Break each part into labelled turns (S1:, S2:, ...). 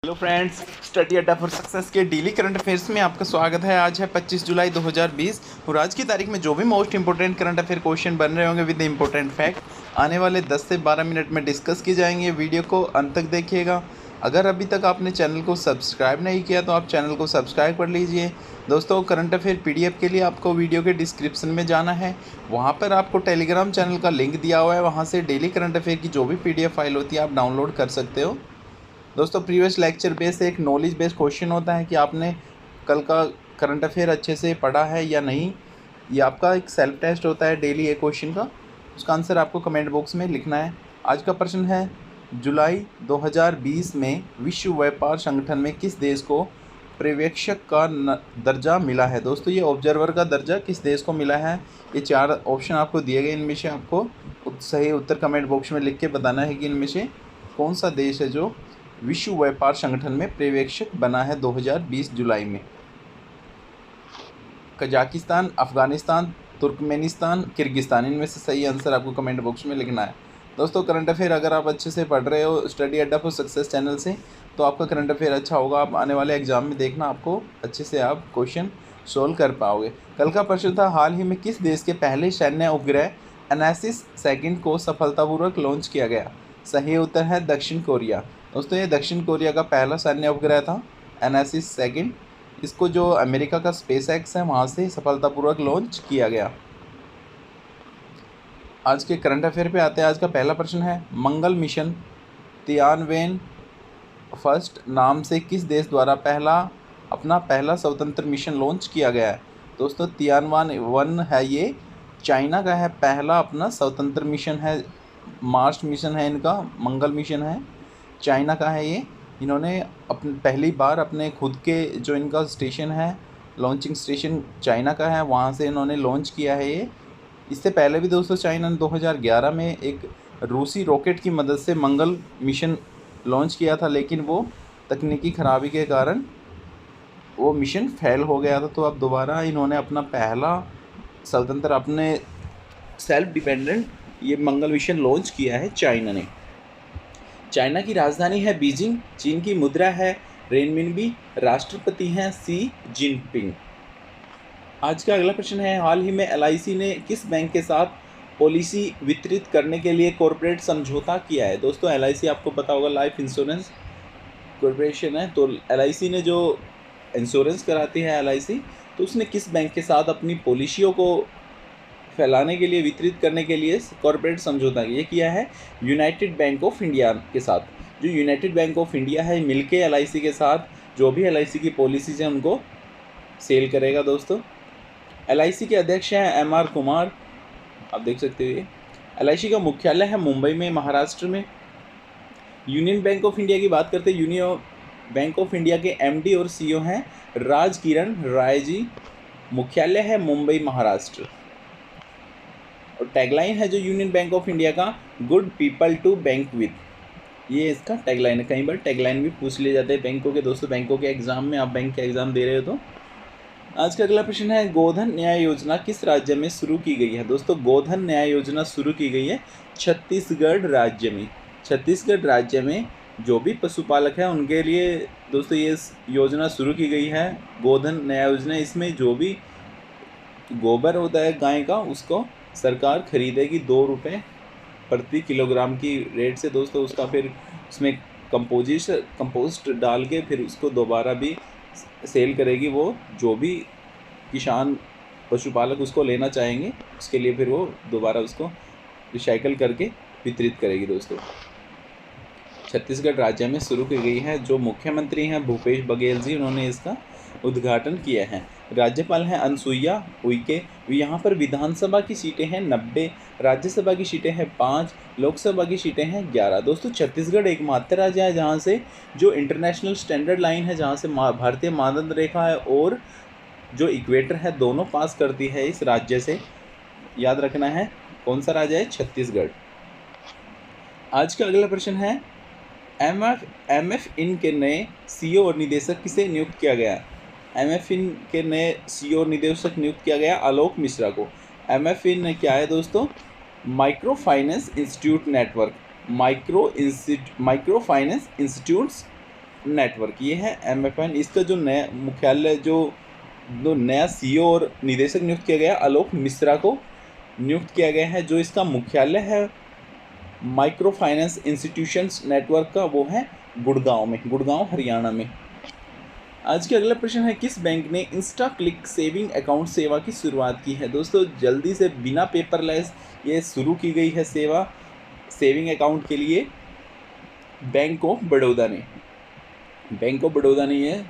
S1: Hello friends, study अड्डा for success के daily current affairs में आपका स्वागत है। आज है 25 जुलाई 2020 और आज की तारीख में जो भी most important current affair question बन रहे होंगे विद इंपॉर्टेंट फैक्ट आने वाले 10 से 12 मिनट में डिस्कस किए जाएंगे। वीडियो को अंत तक देखिएगा। अगर अभी तक आपने चैनल को सब्सक्राइब नहीं किया तो आप चैनल को सब्सक्राइब कर लीजिए। दोस्तों, करंट अफेयर PDF के लिए आपको वीडियो के डिस्क्रिप्शन में जाना है। वहाँ पर आपको टेलीग्राम चैनल का लिंक दिया हुआ है। वहाँ से डेली करंट अफेयर की जो भी PDF फाइल होती है आप डाउनलोड कर सकते हो। दोस्तों, प्रीवियस लेक्चर बेस एक नॉलेज बेस्ड क्वेश्चन होता है कि आपने कल का करंट अफेयर अच्छे से पढ़ा है या नहीं। ये आपका एक सेल्फ टेस्ट होता है डेली एक क्वेश्चन का। उसका आंसर आपको कमेंट बॉक्स में लिखना है। आज का प्रश्न है, जुलाई 2020 में विश्व व्यापार संगठन में किस देश को पर्यवेक्षक का दर्जा मिला है। दोस्तों, ये ऑब्जर्वर का दर्जा किस देश को मिला है। ये 4 ऑप्शन आपको दिए गए। इनमें से आपको सही उत्तर कमेंट बॉक्स में लिख के बताना है कि इनमें से कौन सा देश है जो विश्व व्यापार संगठन में पर्यवेक्षक बना है 2020 जुलाई में। कजाकिस्तान, अफगानिस्तान, तुर्कमेनिस्तान, किर्गिस्तान, इनमें से सही आंसर आपको कमेंट बॉक्स में लिखना है। दोस्तों, करंट अफेयर अगर आप अच्छे से पढ़ रहे हो स्टडी अड्डा फॉर सक्सेस चैनल से तो आपका करंट अफेयर अच्छा होगा। आप आने वाले एग्जाम में देखना आपको अच्छे से आप क्वेश्चन सोल्व कर पाओगे। कल का प्रश्न था, हाल ही में किस देश के पहले सैन्य उपग्रह एनासिस सेकंड को सफलतापूर्वक लॉन्च किया गया। सही उत्तर है दक्षिण कोरिया। दोस्तों, ये दक्षिण कोरिया का पहला सैन्य उपग्रह था एनासिस सेकंड। इसको जो अमेरिका का स्पेसएक्स है वहाँ से सफलतापूर्वक लॉन्च किया गया। आज के करंट अफेयर पे आते हैं। आज का पहला प्रश्न है, मंगल मिशन तियानवेन फर्स्ट नाम से किस देश द्वारा अपना पहला स्वतंत्र मिशन लॉन्च किया गया है। दोस्तों, तियानवान है, ये चाइना का है। पहला अपना स्वतंत्र मिशन है, मार्स मिशन है इनका, मंगल मिशन है, चाइना का है ये। इन्होंने अपने पहली बार अपने खुद के जो इनका स्टेशन है, लॉन्चिंग स्टेशन चाइना का है, वहाँ से इन्होंने लॉन्च किया है ये। इससे पहले भी दोस्तों चाइना ने 2011 में एक रूसी रॉकेट की मदद से मंगल मिशन लॉन्च किया था, लेकिन वो तकनीकी खराबी के कारण वो मिशन फेल हो गया था। तो अब दोबारा इन्होंने अपना पहला स्वतंत्र अपने सेल्फ डिपेंडेंट ये मंगल मिशन लॉन्च किया है चाइना ने। चाइना की राजधानी है बीजिंग, चीन की मुद्रा है रेनमिनबी, राष्ट्रपति हैं सी जिनपिंग। आज का अगला प्रश्न है, हाल ही में LIC ने किस बैंक के साथ पॉलिसी वितरित करने के लिए कॉर्पोरेट समझौता किया है। दोस्तों, LIC आपको पता होगा लाइफ इंश्योरेंस कॉर्पोरेशन है। तो LIC ने जो इंश्योरेंस कराती है LIC, तो उसने किस बैंक के साथ अपनी पॉलिसियों को फैलाने के लिए, वितरित करने के लिए कॉर्पोरेट समझौता ये किया है यूनाइटेड बैंक ऑफ इंडिया के साथ। जो यूनाइटेड बैंक ऑफ इंडिया है मिलके LIC के साथ जो भी LIC की पॉलिसीज हैं उनको सेल करेगा। दोस्तों, LIC के अध्यक्ष हैं MR कुमार, आप देख सकते हो। ये LIC का मुख्यालय है मुंबई में, महाराष्ट्र में। यूनियन बैंक ऑफ इंडिया की बात करते हैं। यूनियन बैंक ऑफ इंडिया के MD और CEO हैं राज किरण राय जी। मुख्यालय है मुंबई, महाराष्ट्र। और टैगलाइन है जो यूनियन बैंक ऑफ इंडिया का, good people to bank with, ये इसका टैगलाइन है। कई बार टैगलाइन भी पूछ लिए जाते हैं बैंकों के। दोस्तों, बैंकों के एग्जाम में आप बैंक के एग्जाम दे रहे हो तो। आज का अगला प्रश्न है, गोधन न्याय योजना किस राज्य में शुरू की गई है। दोस्तों, गोधन न्याय योजना शुरू की गई है छत्तीसगढ़ राज्य में। छत्तीसगढ़ राज्य में जो भी पशुपालक हैं उनके लिए दोस्तों ये योजना शुरू की गई है, गोधन न्याय योजना। इसमें जो भी गोबर होता है गाय का, उसको सरकार खरीदेगी 2 रुपये प्रति किलोग्राम की रेट से। दोस्तों, उसका फिर उसमें कंपोस्ट डाल के फिर उसको दोबारा भी सेल करेगी। वो जो भी किसान पशुपालक उसको लेना चाहेंगे उसके लिए फिर वो दोबारा उसको रिसाइकल करके वितरित करेगी। दोस्तों, छत्तीसगढ़ राज्य में शुरू की गई है। जो मुख्यमंत्री हैं भूपेश बघेल जी, उन्होंने इसका उद्घाटन किया है। राज्यपाल हैं अनसुईया उइके। यहाँ पर विधानसभा की सीटें हैं 90, राज्यसभा की सीटें हैं 5, लोकसभा की सीटें हैं 11। दोस्तों, छत्तीसगढ़ एकमात्र राज्य है जहाँ से जो इंटरनेशनल स्टैंडर्ड लाइन है, जहाँ से भारतीय मानदंड रेखा है और जो इक्वेटर है, दोनों पास करती है इस राज्य से। याद रखना है कौन सा राज्य है, छत्तीसगढ़। आज का अगला प्रश्न है, MF इन के नए CEO और निदेशक किसे नियुक्त किया गया। MF इन के नए CEO और निदेशक नियुक्त किया गया आलोक मिश्रा को। MF इन क्या है दोस्तों, micro finance institute network, micro finance institutes network, ये है MFN। इसका जो नया मुख्यालय जो नया CEO और निदेशक नियुक्त किया गया, आलोक मिश्रा को नियुक्त किया गया है। जो इसका मुख्यालय है माइक्रो फाइनेंस इंस्टीट्यूशंस नेटवर्क का, वो है गुड़गांव में, गुड़गांव हरियाणा में। आज के अगला प्रश्न है, किस बैंक ने इंस्टा क्लिक सेविंग अकाउंट सेवा की शुरुआत की है? दोस्तों जल्दी से बिना पेपरलेस ये शुरू की गई है सेवा सेविंग अकाउंट के लिए बैंक ऑफ बड़ौदा ने। बैंक ऑफ बड़ौदा ने ये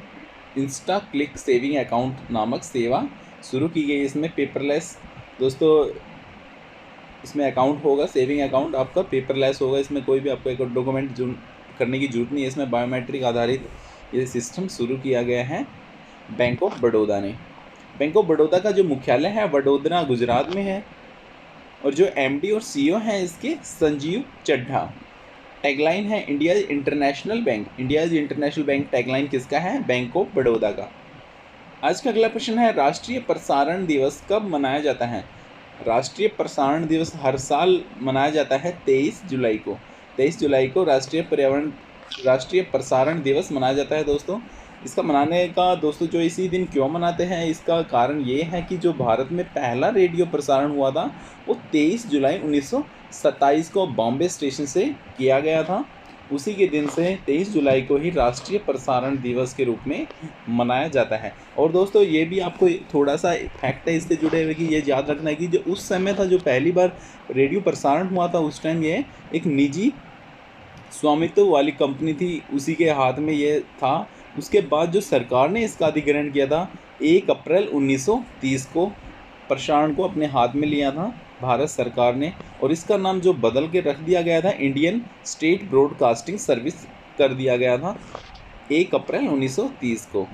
S1: इंस्टा क्लिक सेविंग अकाउंट नामक सेवा शुरू की गई। इसमें पेपरलेस दोस्तों इसमें अकाउंट होगा, सेविंग अकाउंट आपका पेपरलेस होगा। इसमें कोई भी आपको एक डॉक्यूमेंट करने की जरूरत नहीं है। इसमें बायोमेट्रिक आधारित ये सिस्टम शुरू किया गया है बैंक ऑफ बड़ौदा ने। बैंक ऑफ बड़ौदा का जो मुख्यालय है वडोदरा गुजरात में है, और जो MD और CEO हैं इसके संजीव चड्ढा। टैगलाइन है India international bank. India international bank tagline किसका है? बैंक ऑफ बड़ौदा का। आज का अगला प्रश्न है, राष्ट्रीय प्रसारण दिवस कब मनाया जाता है? राष्ट्रीय प्रसारण दिवस हर साल मनाया जाता है 23 जुलाई को। 23 जुलाई को राष्ट्रीय प्रसारण दिवस मनाया जाता है दोस्तों। इसका मनाने का दोस्तों जो इसी दिन क्यों मनाते हैं, इसका कारण ये है कि जो भारत में पहला रेडियो प्रसारण हुआ था वो 23 जुलाई 1927 को बॉम्बे स्टेशन से किया गया था। उसी के दिन से 23 जुलाई को ही राष्ट्रीय प्रसारण दिवस के रूप में मनाया जाता है। और दोस्तों ये भी आपको थोड़ा सा फैक्ट है इससे जुड़े हुए कि ये याद रखना है कि जो उस समय था, जो पहली बार रेडियो प्रसारण हुआ था, उस टाइम ये एक निजी स्वामित्व वाली कंपनी थी, उसी के हाथ में ये था। उसके बाद जो सरकार ने इसका अधिग्रहण किया था 1 अप्रैल 1930 को प्रसारण को अपने हाथ में लिया था भारत सरकार ने, और इसका नाम जो बदल के रख दिया गया था इंडियन स्टेट ब्रॉडकास्टिंग सर्विस कर दिया गया था 1 अप्रैल 1930 को।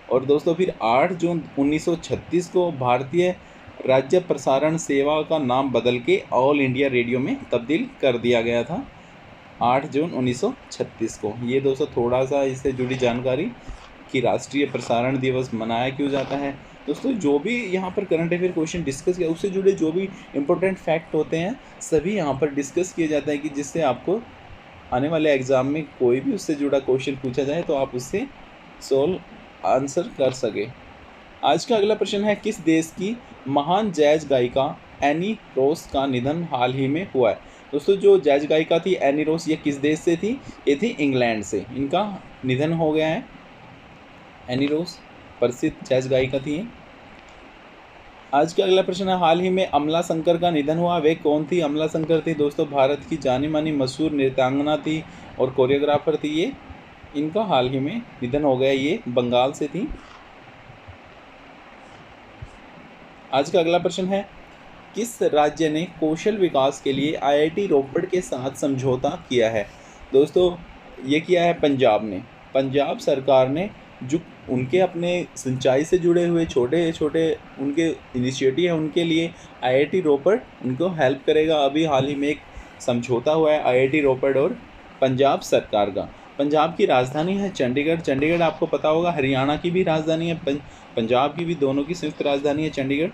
S1: और दोस्तों फिर 8 जून 1936 को भारतीय राज्य प्रसारण सेवा का नाम बदल के ऑल इंडिया रेडियो में तब्दील कर दिया गया था 8 जून 1936 को। ये दोस्तों थोड़ा सा इससे जुड़ी जानकारी कि राष्ट्रीय प्रसारण दिवस मनाया क्यों जाता है। दोस्तों जो भी यहाँ पर करंट अफेयर क्वेश्चन डिस्कस किया उससे जुड़े जो भी इम्पोर्टेंट फैक्ट होते हैं सभी यहाँ पर डिस्कस किए जाते हैं कि जिससे आपको आने वाले एग्ज़ाम में कोई भी उससे जुड़ा क्वेश्चन पूछा जाए तो आप उससे सॉल्व आंसर कर सके। आज का अगला प्रश्न है, किस देश की महान जैज गायिका एनी रोज का निधन हाल ही में हुआ है? दोस्तों जो जैज गायिका थी एनी रोज, ये किस देश से थी? ये थी इंग्लैंड से। इनका निधन हो गया है। एनी रोज प्रसिद्ध जैज गायिका थी। आज का अगला प्रश्न है, हाल ही में अमला शंकर का निधन हुआ, वे कौन थी? अमला शंकर थी दोस्तों भारत की जानी मानी मशहूर नृत्यांगना थी और कोरियोग्राफर थी ये। इनका हाल ही में निधन हो गया, ये बंगाल से थी। आज का अगला प्रश्न है, किस राज्य ने कौशल विकास के लिए IIT रोपड़ के साथ समझौता किया है? दोस्तों ये किया है पंजाब ने। पंजाब सरकार ने जो उनके अपने सिंचाई से जुड़े हुए छोटे छोटे उनके इनिशिएटिव हैं उनके लिए IIT रोपड़ उनको हेल्प करेगा। अभी हाल ही में एक समझौता हुआ है IIT रोपड़ और पंजाब सरकार का। पंजाब की राजधानी है चंडीगढ़। चंडीगढ़ आपको पता होगा हरियाणा की भी राजधानी है, पंजाब की भी, दोनों की संयुक्त राजधानी है चंडीगढ़।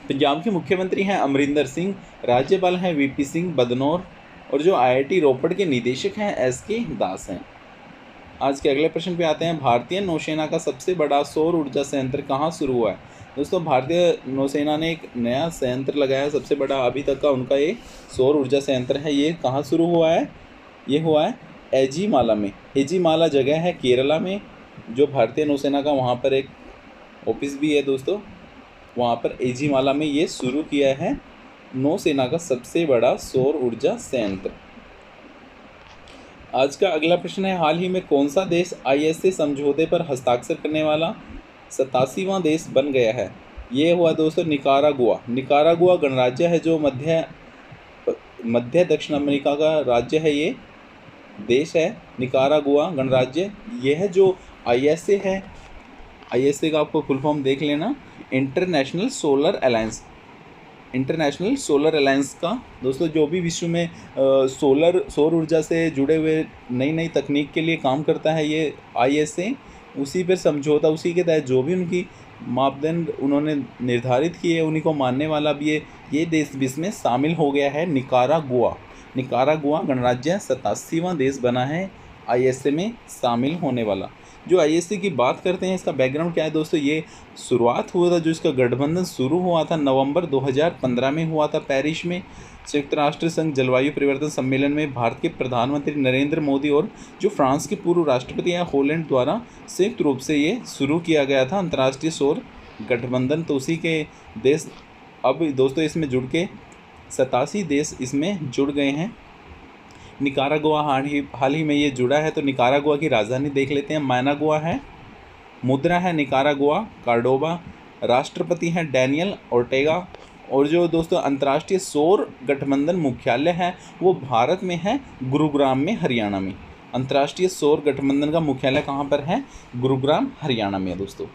S1: पंजाब के मुख्यमंत्री हैं अमरिंदर सिंह, राज्यपाल हैं VP सिंह बदनौर, और जो IIT रोपड़ के निदेशक हैं SK दास हैं। आज के अगले प्रश्न पे आते हैं, भारतीय नौसेना का सबसे बड़ा सौर ऊर्जा संयंत्र कहाँ शुरू हुआ है? दोस्तों भारतीय नौसेना ने एक नया संयंत्र लगाया, सबसे बड़ा अभी तक का उनका ये सौर ऊर्जा संयंत्र है। ये कहाँ शुरू हुआ है? ये हुआ है एजीमाला में। एजीमाला जगह है केरला में, जो भारतीय नौसेना का वहाँ पर एक ऑफिस भी है दोस्तों। वहाँ पर एजीमाला में ये शुरू किया है नौसेना का सबसे बड़ा सौर ऊर्जा संयंत्र। आज का अगला प्रश्न है, हाल ही में कौन सा देश ISA समझौते पर हस्ताक्षर करने वाला 87वां देश बन गया है? ये हुआ दोस्तों निकारागुआ। निकारागुआ गणराज्य है जो मध्य दक्षिण अमेरिका का राज्य है। ये देश है निकारागुआ गणराज्य। यह है जो ISA है। ISA का आपको फुल फॉर्म देख लेना, international solar alliance. International solar alliance का दोस्तों जो भी विश्व में सौर ऊर्जा से जुड़े हुए नई नई तकनीक के लिए काम करता है ये ISA, उसी पर समझौता, उसी के तहत जो भी उनकी मापदंड उन्होंने निर्धारित किए उन्हीं को मानने वाला भी ये देश भी इसमें शामिल हो गया है निकारागुआ। निकारागुआ गणराज्य 87वां देश बना है आईएसए में शामिल होने वाला। जो आईएसए की बात करते हैं, इसका बैकग्राउंड क्या है दोस्तों, ये शुरुआत हुआ था, जो इसका गठबंधन शुरू हुआ था नवंबर 2015 में हुआ था पेरिस में। संयुक्त राष्ट्र संघ जलवायु परिवर्तन सम्मेलन में भारत के प्रधानमंत्री नरेंद्र मोदी और जो फ्रांस के पूर्व राष्ट्रपति हैं हॉलैंड द्वारा संयुक्त रूप से ये शुरू किया गया था अंतर्राष्ट्रीय सौर गठबंधन। तो उसी के देश अब दोस्तों इसमें जुड़ के 87 देश इसमें जुड़ गए हैं। निकारागुआ हाल ही में ये जुड़ा है। तो निकारागुआ की राजधानी देख लेते हैं, मैनागुआ है। मुद्रा है निकारागुआ कार्डोबा। राष्ट्रपति हैं डैनियल ओर्टेगा। और जो दोस्तों अंतर्राष्ट्रीय सौर गठबंधन मुख्यालय है वो भारत में है, गुरुग्राम में, हरियाणा में। अंतर्राष्ट्रीय सौर गठबंधन का मुख्यालय कहाँ पर है? गुरुग्राम, हरियाणा में है दोस्तों।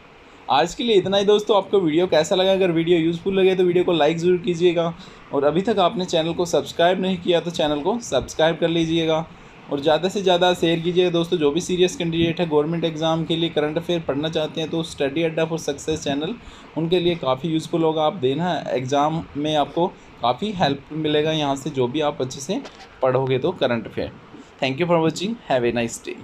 S1: आज के लिए इतना ही दोस्तों। आपको वीडियो कैसा लगा? अगर वीडियो यूज़फुल लगे तो वीडियो को लाइक ज़रूर कीजिएगा, और अभी तक आपने चैनल को सब्सक्राइब नहीं किया तो चैनल को सब्सक्राइब कर लीजिएगा, और ज़्यादा से ज़्यादा शेयर कीजिएगा दोस्तों। जो भी सीरियस कैंडिडेट है गवर्नमेंट एग्जाम के लिए करंट अफेयर पढ़ना चाहते हैं तो स्टडी अड्डा फॉर सक्सेस चैनल उनके लिए काफ़ी यूज़फुल होगा। आप देना एग्ज़ाम में आपको काफ़ी हेल्प मिलेगा यहाँ से, जो भी आप अच्छे से पढ़ोगे तो current affair. Thank you for watching, have a nice day.